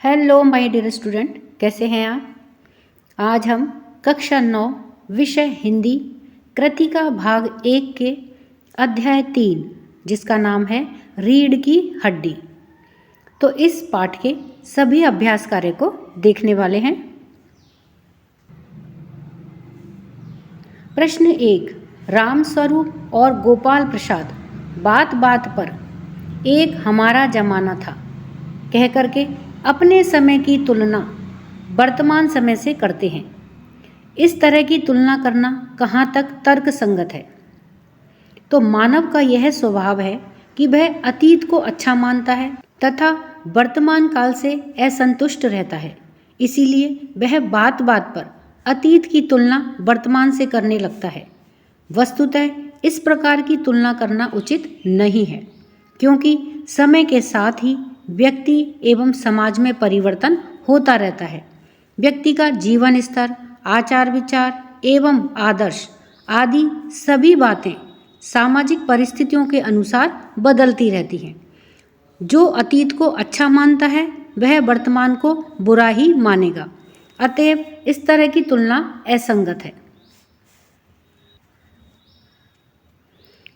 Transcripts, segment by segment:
Hello my dear student, कैसे हैं आप। आज हम कक्षा 9 विषय हिंदी कृतिका भाग 1 के अध्याय 3 जिसका नाम है रीढ़ की हड्डी। तो इस पाठ के सभी अभ्यास कार्य को देखने वाले हैं। प्रश्न 1, रामस्वरूप और गोपाल प्रसाद बात बात पर एक हमारा जमाना था कह करके अपने समय की तुलना वर्तमान समय से करते हैं। इस तरह की तुलना करना कहाँ तक तर्क संगत है। तो मानव का यह स्वभाव है कि वह अतीत को अच्छा मानता है तथा वर्तमान काल से असंतुष्ट रहता है। इसीलिए वह बात बात पर अतीत की तुलना वर्तमान से करने लगता है। वस्तुतः इस प्रकार की तुलना करना उचित नहीं है, क्योंकि समय के साथ ही व्यक्ति एवं समाज में परिवर्तन होता रहता है। व्यक्ति का जीवन स्तर, आचार विचार एवं आदर्श आदि सभी बातें सामाजिक परिस्थितियों के अनुसार बदलती रहती हैं। जो अतीत को अच्छा मानता है वह वर्तमान को बुरा ही मानेगा। अतएव इस तरह की तुलना असंगत है।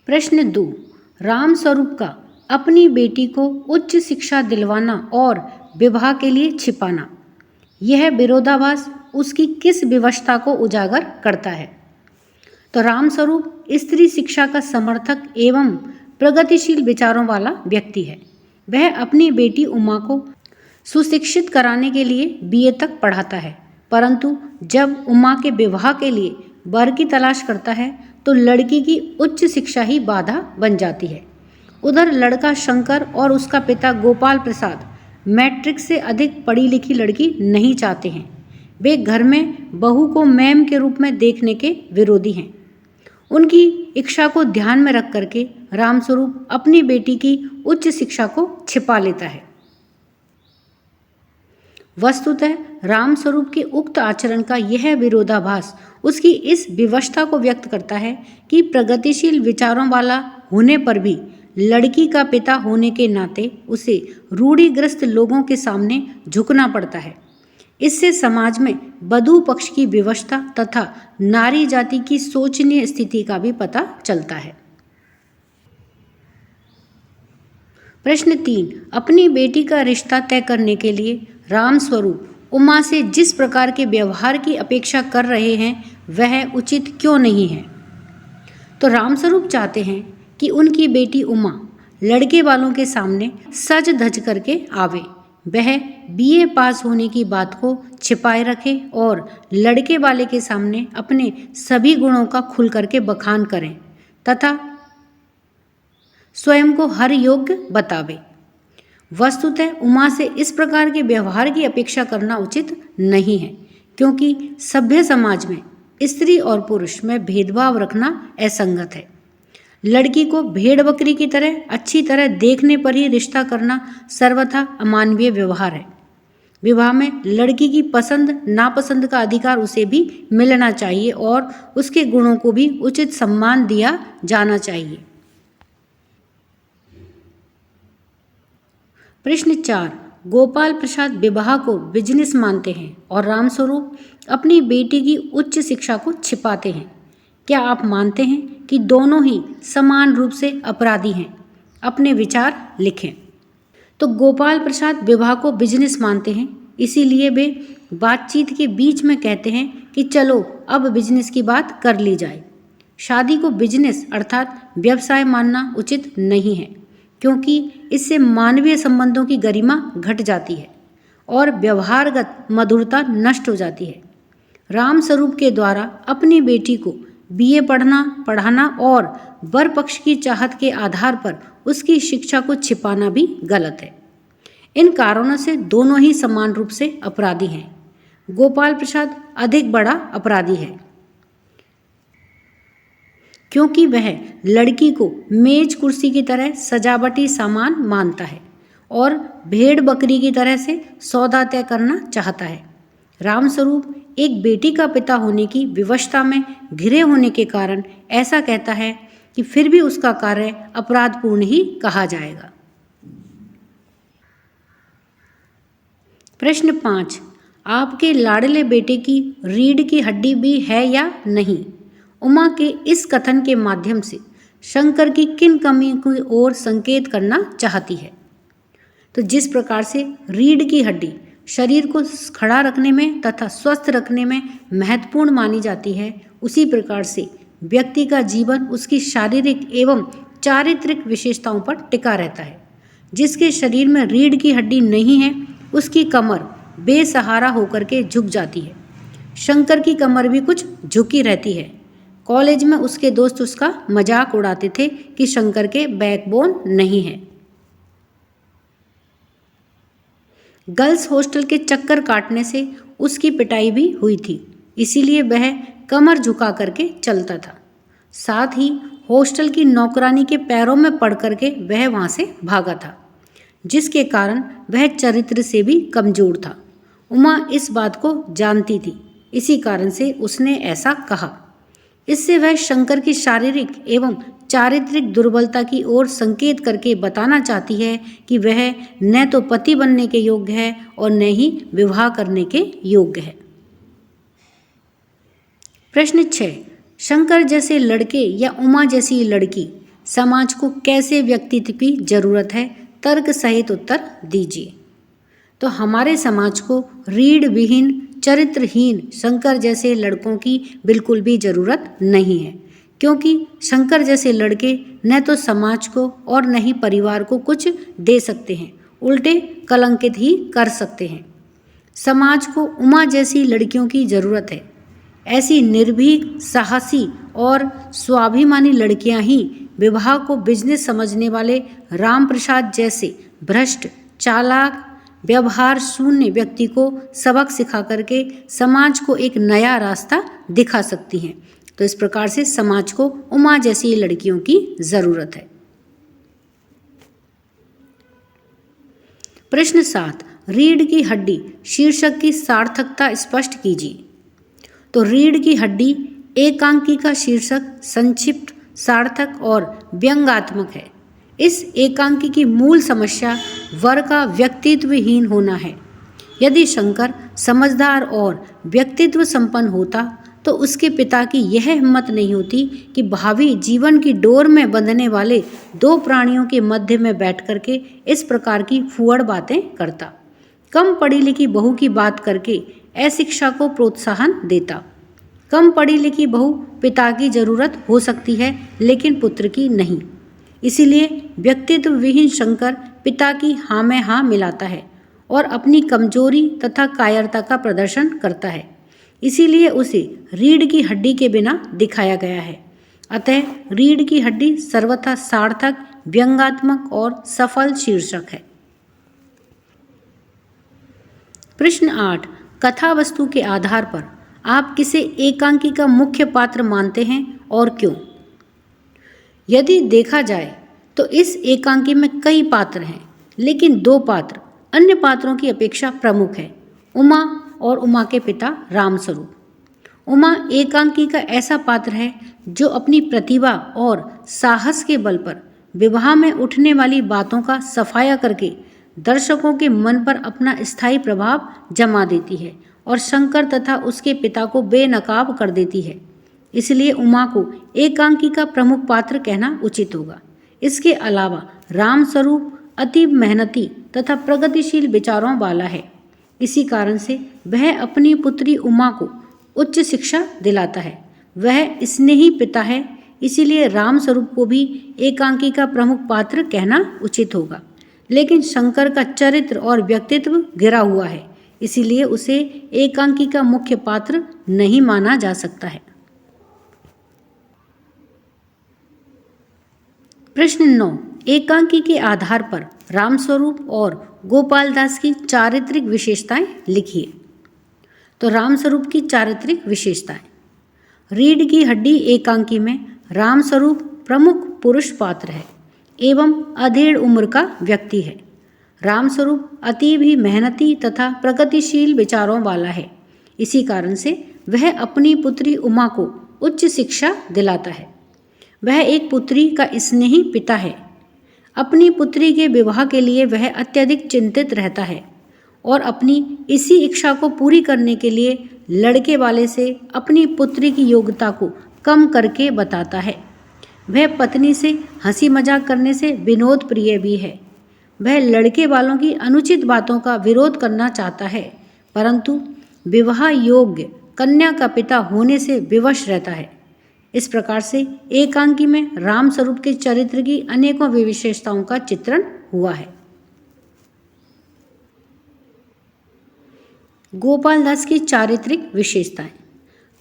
प्रश्न 2, रामस्वरूप का अपनी बेटी को उच्च शिक्षा दिलवाना और विवाह के लिए छिपाना, यह विरोधाभास उसकी किस विवशता को उजागर करता है। तो रामस्वरूप स्त्री शिक्षा का समर्थक एवं प्रगतिशील विचारों वाला व्यक्ति है। वह अपनी बेटी उमा को सुशिक्षित कराने के लिए बीए तक पढ़ाता है, परंतु जब उमा के विवाह के लिए वर की तलाश करता है तो लड़की की उच्च शिक्षा ही बाधा बन जाती है। उधर लड़का शंकर और उसका पिता गोपाल प्रसाद मैट्रिक से अधिक पढ़ी लिखी लड़की नहीं चाहते हैं। वे घर में बहू को मैम के रूप में देखने के विरोधी हैं। उनकी इच्छा को ध्यान में रख करके रामस्वरूप अपनी बेटी की उच्च शिक्षा को छिपा लेता है। वस्तुतः रामस्वरूप के उक्त आचरण का यह विरोधाभास उसकी इस विवशता को व्यक्त करता है कि प्रगतिशील विचारों वाला होने पर भी लड़की का पिता होने के नाते उसे रूढ़िग्रस्त लोगों के सामने झुकना पड़ता है। इससे समाज में वधू पक्ष की विवशता तथा नारी जाति की शोचनीय स्थिति का भी पता चलता है। प्रश्न 3, अपनी बेटी का रिश्ता तय करने के लिए रामस्वरूप उमा से जिस प्रकार के व्यवहार की अपेक्षा कर रहे हैं वह उचित क्यों नहीं है। तो रामस्वरूप चाहते हैं कि उनकी बेटी उमा लड़के वालों के सामने सज धज करके आवे, वह बीए पास होने की बात को छिपाए रखे और लड़के वाले के सामने अपने सभी गुणों का खुल करके बखान करें तथा स्वयं को हर योग्य बतावे। वस्तुतः उमा से इस प्रकार के व्यवहार की अपेक्षा करना उचित नहीं है, क्योंकि सभ्य समाज में स्त्री और पुरुष में भेदभाव रखना असंगत है। लड़की को भेड़ बकरी की तरह अच्छी तरह देखने पर ही रिश्ता करना सर्वथा अमानवीय व्यवहार है। विवाह में लड़की की पसंद नापसंद का अधिकार उसे भी मिलना चाहिए और उसके गुणों को भी उचित सम्मान दिया जाना चाहिए। प्रश्न 4, गोपाल प्रसाद विवाह को बिजनेस मानते हैं और रामस्वरूप अपनी बेटी की उच्च शिक्षा को छिपाते हैं। क्या आप मानते हैं कि दोनों ही समान रूप से अपराधी हैं? अपने विचार लिखें। तो गोपाल प्रसाद विवाह को बिजनेस मानते हैं, इसीलिए वे बातचीत के बीच में कहते हैं कि चलो अब बिजनेस की बात कर ली जाए। शादी को बिजनेस अर्थात व्यवसाय मानना उचित नहीं है, क्योंकि इससे मानवीय संबंधों की गरिमा घट जाती है और व्यवहारगत मधुरता नष्ट हो जाती है। रामस्वरूप के द्वारा अपनी बेटी को बीए पढ़ाना और वर पक्ष की चाहत के आधार पर उसकी शिक्षा को छिपाना भी गलत है। इन कारणों से दोनों ही समान रूप से अपराधी हैं। गोपाल प्रसाद अधिक बड़ा अपराधी है, क्योंकि वह लड़की को मेज कुर्सी की तरह सजावटी सामान मानता है और भेड़ बकरी की तरह से सौदा तय करना चाहता है। रामस्वरूप एक बेटी का पिता होने की विवशता में घिरे होने के कारण ऐसा कहता है कि फिर भी उसका कार्य अपराधपूर्ण ही कहा जाएगा। प्रश्न 5, आपके लाडले बेटे की रीढ़ की हड्डी भी है या नहीं? उमा के इस कथन के माध्यम से शंकर की किन कमियों की ओर संकेत करना चाहती है? तो जिस प्रकार से रीढ़ की हड्डी शरीर को खड़ा रखने में तथा स्वस्थ रखने में महत्वपूर्ण मानी जाती है, उसी प्रकार से व्यक्ति का जीवन उसकी शारीरिक एवं चारित्रिक विशेषताओं पर टिका रहता है। जिसके शरीर में रीढ़ की हड्डी नहीं है, उसकी कमर बेसहारा होकर के झुक जाती है। शंकर की कमर भी कुछ झुकी रहती है। कॉलेज में उसके दोस्त उसका मजाक उड़ाते थे कि शंकर के बैकबोन नहीं है। गर्ल्स हॉस्टल के चक्कर काटने से उसकी पिटाई भी हुई थी, इसीलिए वह कमर झुका करके चलता था। साथ ही हॉस्टल की नौकरानी के पैरों में पड़ करके वह वहाँ से भागा था, जिसके कारण वह चरित्र से भी कमजोर था। उमा इस बात को जानती थी, इसी कारण से उसने ऐसा कहा। इससे वह शंकर की शारीरिक एवं चारित्रिक दुर्बलता की ओर संकेत करके बताना चाहती है कि वह न तो पति बनने के योग्य है और न ही विवाह करने के योग्य है। प्रश्न 6, शंकर जैसे लड़के या उमा जैसी लड़की समाज को कैसे व्यक्तित्व की जरूरत है? तर्क सहित उत्तर दीजिए। तो हमारे समाज को रीढ़ विहीन, चरित्रहीन शंकर जैसे लड़कों की बिल्कुल भी जरूरत नहीं है, क्योंकि शंकर जैसे लड़के न तो समाज को और न ही परिवार को कुछ दे सकते हैं, उल्टे कलंकित ही कर सकते हैं। समाज को उमा जैसी लड़कियों की जरूरत है। ऐसी निर्भीक, साहसी और स्वाभिमानी लड़कियां ही विवाह को बिजनेस समझने वाले राम प्रसाद जैसे भ्रष्ट, चालाक, व्यवहार शून्य व्यक्ति को सबक सिखा करके समाज को एक नया रास्ता दिखा सकती हैं। तो इस प्रकार से समाज को उमा जैसी लड़कियों की जरूरत है। प्रश्न 7, रीढ़ की हड्डी शीर्षक की सार्थकता स्पष्ट कीजिए। तो रीढ़ की हड्डी एकांकी का शीर्षक संक्षिप्त, सार्थक और व्यंग्यात्मक है। इस एकांकी की मूल समस्या वर का व्यक्तित्वहीन होना है। यदि शंकर समझदार और व्यक्तित्व संपन्न होता तो उसके पिता की यह हिम्मत नहीं होती कि भावी जीवन की डोर में बंधने वाले दो प्राणियों के मध्य में बैठ करके इस प्रकार की फुहड़ बातें करता। कम पढ़ी लिखी बहू की बात करके अशिक्षा को प्रोत्साहन देता। कम पढ़ी लिखी बहू पिता की जरूरत हो सकती है, लेकिन पुत्र की नहीं। इसीलिए व्यक्तित्व विहीन शंकर पिता की हाँ में हाँ मिलाता है और अपनी कमजोरी तथा कायरता का प्रदर्शन करता है। इसीलिए उसे रीढ़ की हड्डी के बिना दिखाया गया है। अतः रीढ़ की हड्डी सर्वथा सार्थक, व्यंग्यात्मक और सफल शीर्षक है। प्रश्न 8, कथा वस्तु के आधार पर आप किसे एकांकी का मुख्य पात्र मानते हैं और क्यों? यदि देखा जाए तो इस एकांकी में कई पात्र हैं, लेकिन दो पात्र अन्य पात्रों की अपेक्षा प्रमुख है, उमा और उमा के पिता रामस्वरूप। उमा एकांकी का ऐसा पात्र है जो अपनी प्रतिभा और साहस के बल पर विवाह में उठने वाली बातों का सफाया करके दर्शकों के मन पर अपना स्थायी प्रभाव जमा देती है और शंकर तथा उसके पिता को बेनकाब कर देती है। इसलिए उमा को एकांकी का प्रमुख पात्र कहना उचित होगा। इसके अलावा रामस्वरूप अति मेहनती तथा प्रगतिशील विचारों वाला है। इसी कारण से वह अपनी पुत्री उमा को उच्च शिक्षा दिलाता है। वह स्नेही पिता है, इसीलिए रामस्वरूप को भी एकांकी का प्रमुख पात्र कहना उचित होगा। लेकिन शंकर का चरित्र और व्यक्तित्व गिरा हुआ है, इसीलिए उसे एकांकी का मुख्य पात्र नहीं माना जा सकता है। प्रश्न 9, एकांकी के आधार पर रामस्वरूप और गोपाल दास की चारित्रिक विशेषताएं लिखिए। तो रामस्वरूप की चारित्रिक विशेषताएं। रीढ़ की हड्डी एकांकी में रामस्वरूप प्रमुख पुरुष पात्र है एवं अधेड़ उम्र का व्यक्ति है। रामस्वरूप अति भी मेहनती तथा प्रगतिशील विचारों वाला है। इसी कारण से वह अपनी पुत्री उमा को उच्च शिक्षा दिलाता है। वह एक पुत्री का स्नेही पिता है। अपनी पुत्री के विवाह के लिए वह अत्यधिक चिंतित रहता है और अपनी इसी इच्छा को पूरी करने के लिए लड़के वाले से अपनी पुत्री की योग्यता को कम करके बताता है। वह पत्नी से हंसी मजाक करने से विनोद प्रिय भी है। वह लड़के वालों की अनुचित बातों का विरोध करना चाहता है, परंतु विवाह योग्य कन्या का पिता होने से विवश रहता है। इस प्रकार से एकांकी में राम स्वरूप के चरित्र की अनेकों विशेषताओं का चित्रण हुआ है। गोपाल दास की चारित्रिक विशेषताएं।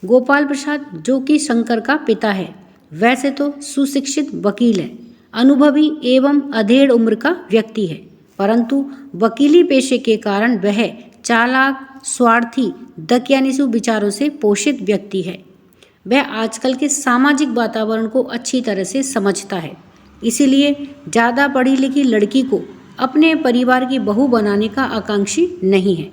गोपाल प्रसाद जो कि शंकर का पिता है, वैसे तो सुशिक्षित वकील है, अनुभवी एवं अधेड़ उम्र का व्यक्ति है, परंतु वकीली पेशे के कारण वह चालाक, स्वार्थी, दकियानुसी विचारों से पोषित व्यक्ति है। वह आजकल के सामाजिक वातावरण को अच्छी तरह से समझता है, इसीलिए ज़्यादा पढ़ी लिखी लड़की को अपने परिवार की बहू बनाने का आकांक्षी नहीं है।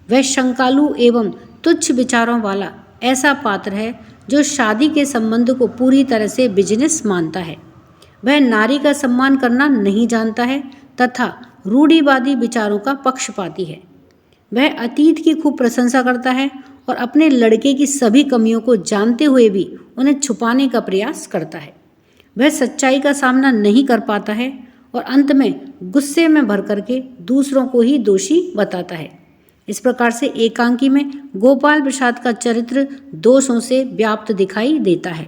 वह शंकालु एवं तुच्छ विचारों वाला ऐसा पात्र है जो शादी के संबंध को पूरी तरह से बिजनेस मानता है। वह नारी का सम्मान करना नहीं जानता है तथा रूढ़िवादी विचारों का पक्षपाती है। वह अतीत की खूब प्रशंसा करता है और अपने लड़के की सभी कमियों को जानते हुए भी उन्हें छुपाने का प्रयास करता है। वह सच्चाई का सामना नहीं कर पाता है और अंत में गुस्से में भर करके दूसरों को ही दोषी बताता है। इस प्रकार से एकांकी में गोपाल प्रसाद का चरित्र दोषों से व्याप्त दिखाई देता है।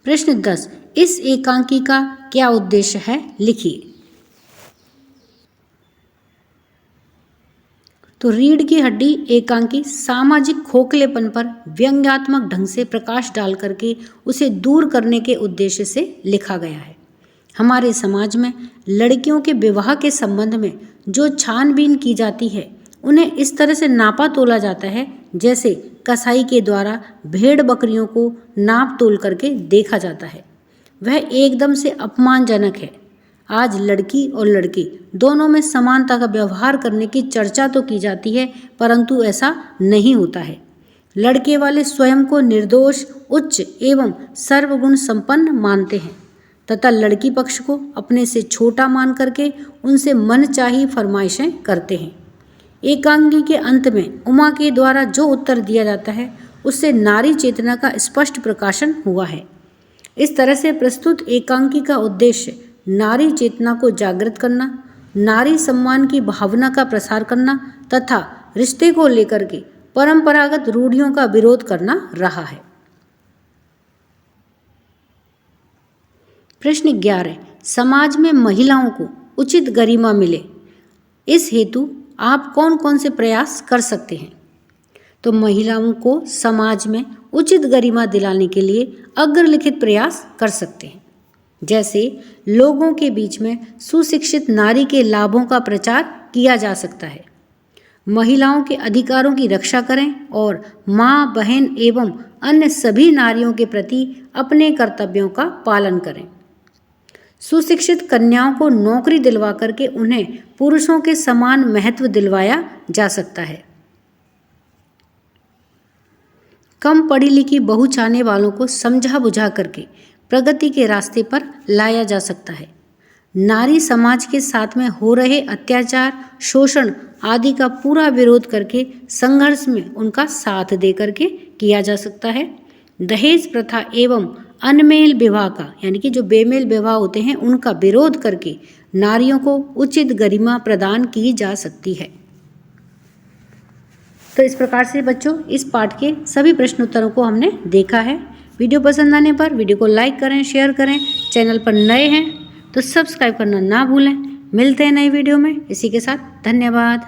प्रश्न 10, इस एकांकी का क्या उद्देश्य है, लिखिए। तो रीढ़ की हड्डी एकांकी सामाजिक खोखलेपन पर व्यंग्यात्मक ढंग से प्रकाश डाल करके उसे दूर करने के उद्देश्य से लिखा गया है। हमारे समाज में लड़कियों के विवाह के संबंध में जो छानबीन की जाती है, उन्हें इस तरह से नापा तोला जाता है जैसे कसाई के द्वारा भेड़ बकरियों को नाप तोल करके देखा जाता है। वह एकदम से अपमानजनक है। आज लड़की और लड़के दोनों में समानता का व्यवहार करने की चर्चा तो की जाती है, परंतु ऐसा नहीं होता है। लड़के वाले स्वयं को निर्दोष, उच्च एवं सर्वगुण संपन्न मानते हैं तथा लड़की पक्ष को अपने से छोटा मान करके उनसे मनचाही फरमाइशें करते हैं। एकांकी के अंत में उमा के द्वारा जो उत्तर दिया जाता है, उससे नारी चेतना का स्पष्ट प्रकाशन हुआ है। इस तरह से प्रस्तुत एकांकी का उद्देश्य नारी चेतना को जागृत करना, नारी सम्मान की भावना का प्रसार करना तथा रिश्ते को लेकर के परंपरागत रूढ़ियों का विरोध करना रहा है। प्रश्न 11, समाज में महिलाओं को उचित गरिमा मिले, इस हेतु आप कौन कौन से प्रयास कर सकते हैं। तो महिलाओं को समाज में उचित गरिमा दिलाने के लिए अग्रलिखित प्रयास कर सकते हैं, जैसे लोगों के बीच में सुशिक्षित नारी के लाभों का प्रचार किया जा सकता है, महिलाओं के अधिकारों की रक्षा करें और माँ, बहन एवं अन्य सभी नारियों के प्रति अपने कर्तव्यों का पालन करें। सुशिक्षित कन्याओं को नौकरी दिलवा करके उन्हें पुरुषों के समान महत्व दिलवाया जा सकता है। कम पढ़ी लिखी बहू चाहने वालों को समझा बुझा करके प्रगति के रास्ते पर लाया जा सकता है। नारी समाज के साथ में हो रहे अत्याचार, शोषण आदि का पूरा विरोध करके संघर्ष में उनका साथ दे करके किया जा सकता है। दहेज प्रथा एवं अनमेल विवाह का, यानी कि जो बेमेल विवाह होते हैं, उनका विरोध करके नारियों को उचित गरिमा प्रदान की जा सकती है। तो इस प्रकार से बच्चों इस पाठ के सभी प्रश्न उत्तरों को हमने देखा है। वीडियो पसंद आने पर वीडियो को लाइक करें, शेयर करें। चैनल पर नए हैं तो सब्सक्राइब करना ना भूलें। मिलते हैं नई वीडियो में। इसी के साथ धन्यवाद।